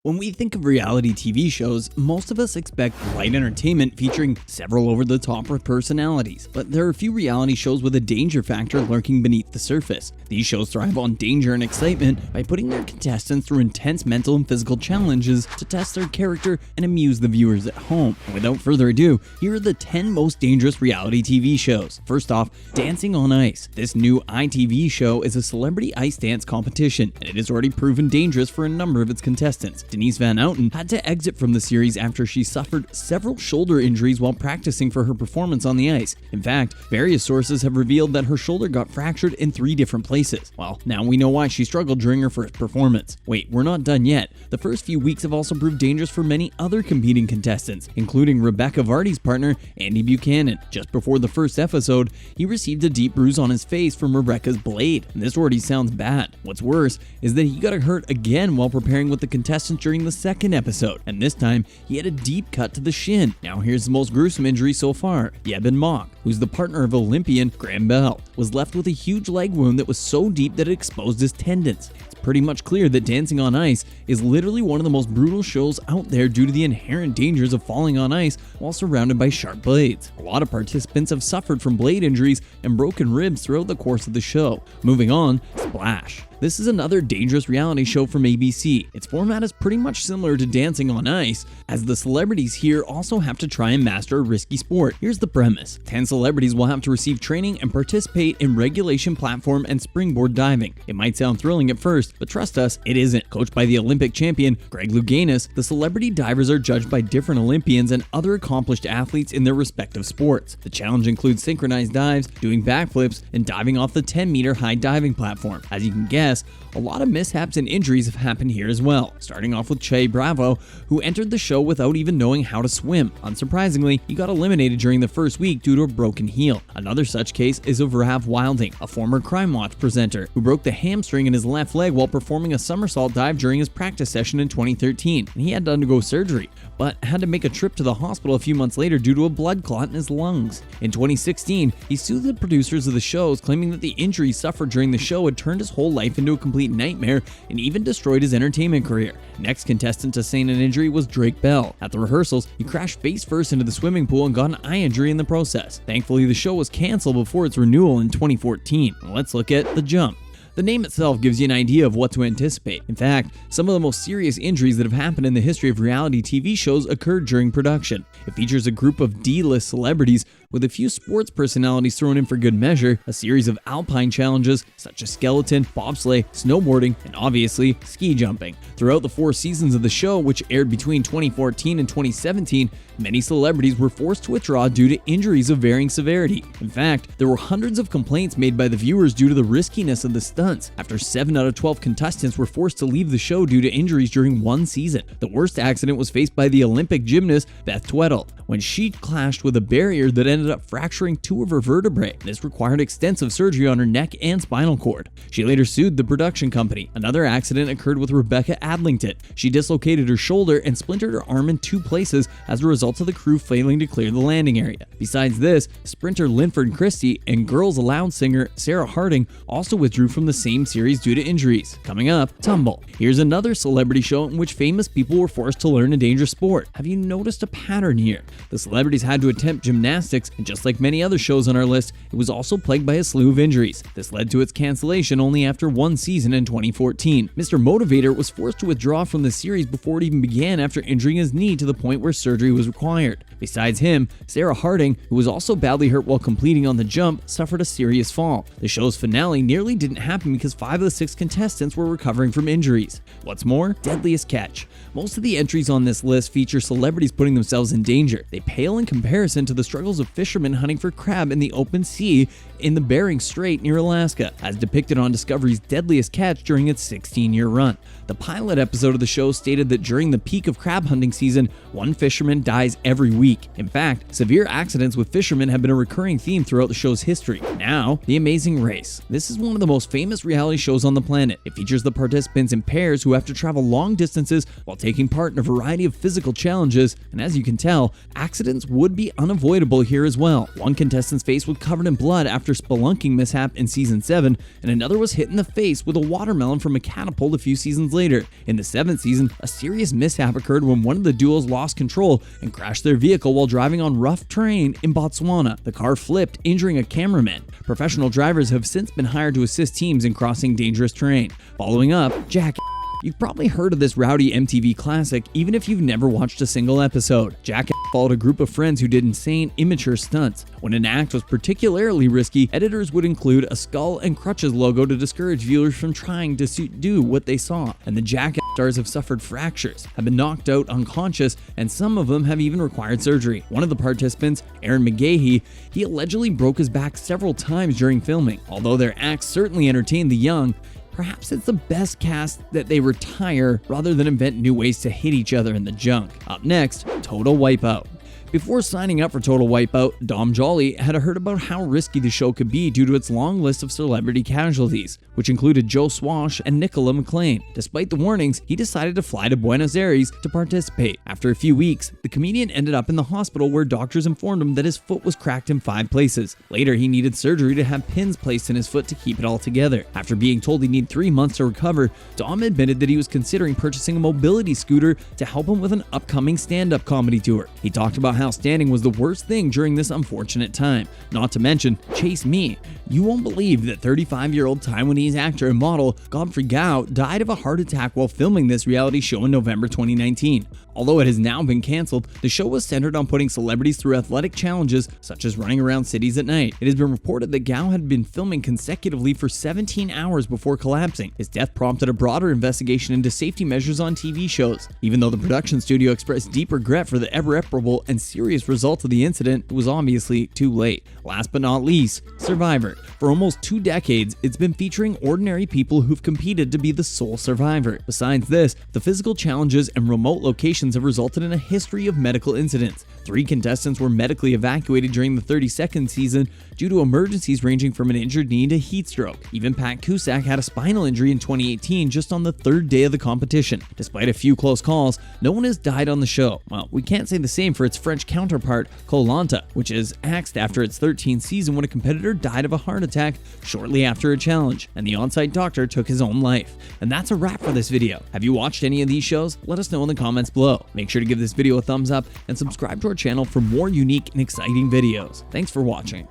When we think of reality TV shows, most of us expect light entertainment featuring several over-the-top personalities. But there are a few reality shows with a danger factor lurking beneath the surface. These shows thrive on danger and excitement by putting their contestants through intense mental and physical challenges to test their character and amuse the viewers at home. And without further ado, here are the 10 most dangerous reality TV shows. First off, Dancing on Ice. This new ITV show is a celebrity ice dance competition, and it has already proven dangerous for a number of its contestants. Denise Van Outen had to exit from the series after she suffered several shoulder injuries while practicing for her performance on the ice. In fact, various sources have revealed that her shoulder got fractured in 3 different places. Well, now we know why she struggled during her first performance. Wait, we're not done yet. The first few weeks have also proved dangerous for many other competing contestants, including Rebecca Vardy's partner, Andy Buchanan. Just before the first episode, he received a deep bruise on his face from Rebecca's blade, and this already sounds bad. What's worse is that he got hurt again while preparing with the contestants during the second episode, and this time he had a deep cut to the shin. Now here's the most gruesome injury so far. Yebin Mock, who's the partner of Olympian Graham Bell, was left with a huge leg wound that was so deep that it exposed his tendons. It's pretty much clear that Dancing on Ice is literally one of the most brutal shows out there due to the inherent dangers of falling on ice while surrounded by sharp blades. A lot of participants have suffered from blade injuries and broken ribs throughout the course of the show. Moving on, Splash. This is another dangerous reality show from ABC. Its format is pretty much similar to Dancing on Ice, as the celebrities here also have to try and master a risky sport. Here's the premise. 10 celebrities will have to receive training and participate in regulation platform and springboard diving. It might sound thrilling at first, but trust us, it isn't. Coached by the Olympic champion Greg Louganis, the celebrity divers are judged by different Olympians and other accomplished athletes in their respective sports. The challenge includes synchronized dives, doing backflips, and diving off the 10-meter high diving platform. As you can guess, a lot of mishaps and injuries have happened here as well, starting off with Che Bravo, who entered the show without even knowing how to swim. Unsurprisingly, he got eliminated during the first week due to a broken heel. Another such case is of Rav Wilding, a former Crime Watch presenter, who broke the hamstring in his left leg while performing a somersault dive during his practice session in 2013, and he had to undergo surgery, but had to make a trip to the hospital a few months later due to a blood clot in his lungs. In 2016, he sued the producers of the shows, claiming that the injuries suffered during the show had turned his whole life into a complete nightmare and even destroyed his entertainment career. Next contestant to sustain an injury was Drake Bell. At the rehearsals, he crashed face first into the swimming pool and got an eye injury in the process. Thankfully, the show was canceled before its renewal in 2014. Let's look at The Jump. The name itself gives you an idea of what to anticipate. In fact, some of the most serious injuries that have happened in the history of reality TV shows occurred during production. It features a group of D-list celebrities with a few sports personalities thrown in for good measure, a series of alpine challenges such as skeleton, bobsleigh, snowboarding, and obviously ski jumping. Throughout the 4 seasons of the show, which aired between 2014 and 2017, many celebrities were forced to withdraw due to injuries of varying severity. In fact, there were hundreds of complaints made by the viewers due to the riskiness of the stunts, after 7 out of 12 contestants were forced to leave the show due to injuries during one season. The worst accident was faced by the Olympic gymnast Beth Tweddle, when she clashed with a barrier that ended up fracturing 2 of her vertebrae. This required extensive surgery on her neck and spinal cord. She later sued the production company. Another accident occurred with Rebecca Adlington. She dislocated her shoulder and splintered her arm in 2 places as a result of the crew failing to clear the landing area. Besides this, sprinter Linford Christie and Girls Aloud singer Sarah Harding also withdrew from the same series due to injuries. Coming up, Tumble. Here's another celebrity show in which famous people were forced to learn a dangerous sport. Have you noticed a pattern here? The celebrities had to attempt gymnastics, and just like many other shows on our list, it was also plagued by a slew of injuries. This led to its cancellation only after 1 season in 2014. Mr. Motivator was forced to withdraw from the series before it even began after injuring his knee to the point where surgery was required. Besides him, Sarah Harding, who was also badly hurt while completing on The Jump, suffered a serious fall. The show's finale nearly didn't happen because 5 of the 6 contestants were recovering from injuries. What's more, Deadliest Catch. Most of the entries on this list feature celebrities putting themselves in danger. They pale in comparison to the struggles of fishermen hunting for crab in the open sea in the Bering Strait near Alaska, as depicted on Discovery's Deadliest Catch during its 16-year run. The pilot episode of the show stated that during the peak of crab hunting season, 1 fisherman dies every week. In fact, severe accidents with fishermen have been a recurring theme throughout the show's history. Now, The Amazing Race. This is one of the most famous reality shows on the planet. It features the participants in pairs who have to travel long distances while taking part in a variety of physical challenges, and as you can tell, accidents would be unavoidable here as well. One contestant's face was covered in blood after spelunking mishap in season 7, and another was hit in the face with a watermelon from a catapult a few seasons later. In the 7th season, a serious mishap occurred when one of the duos lost control and crashed their vehicle while driving on rough terrain in Botswana. The car flipped, injuring a cameraman. Professional drivers have since been hired to assist teams in crossing dangerous terrain. Following up, Jack. You've probably heard of this rowdy MTV classic, even if you've never watched a single episode. Jack followed a group of friends who did insane, immature stunts. When an act was particularly risky, editors would include a skull and crutches logo to discourage viewers from trying to do what they saw. And the Jack stars have suffered fractures, have been knocked out unconscious, and some of them have even required surgery. One of the participants, Aaron McGahey, he allegedly broke his back several times during filming. Although their acts certainly entertained the young, perhaps it's the best cast that they retire rather than invent new ways to hit each other in the junk. Up next, Total Wipeout. Before signing up for Total Wipeout, Dom Joly had heard about how risky the show could be due to its long list of celebrity casualties, which included Joe Swash and Nicola McLean. Despite the warnings, he decided to fly to Buenos Aires to participate. After a few weeks, the comedian ended up in the hospital where doctors informed him that his foot was cracked in 5 places. Later, he needed surgery to have pins placed in his foot to keep it all together. After being told he'd need 3 months to recover, Dom admitted that he was considering purchasing a mobility scooter to help him with an upcoming stand-up comedy tour. He talked about how standing was the worst thing during this unfortunate time. Not to mention, Chase Me. You won't believe that 35-year-old Taiwanese actor and model Godfrey Gao died of a heart attack while filming this reality show in November 2019. Although it has now been canceled, the show was centered on putting celebrities through athletic challenges such as running around cities at night. It has been reported that Gao had been filming consecutively for 17 hours before collapsing. His death prompted a broader investigation into safety measures on TV shows. Even though the production studio expressed deep regret for the irreparable and serious result of the incident, it was obviously too late. Last but not least, Survivor. For almost 2 decades, it's been featuring ordinary people who've competed to be the sole survivor. Besides this, the physical challenges and remote locations have resulted in a history of medical incidents. 3 contestants were medically evacuated during the 32nd season due to emergencies ranging from an injured knee to heat stroke. Even Pat Cusack had a spinal injury in 2018 just on the 3rd day of the competition. Despite a few close calls, no one has died on the show. Well, we can't say the same for its French counterpart, Koh Lanta, which is axed after its 13th season when a competitor died of a heart attack shortly after a challenge, and the on-site doctor took his own life. And that's a wrap for this video. Have you watched any of these shows? Let us know in the comments below. Make sure to give this video a thumbs up and subscribe to our channel for more unique and exciting videos. Thanks for watching.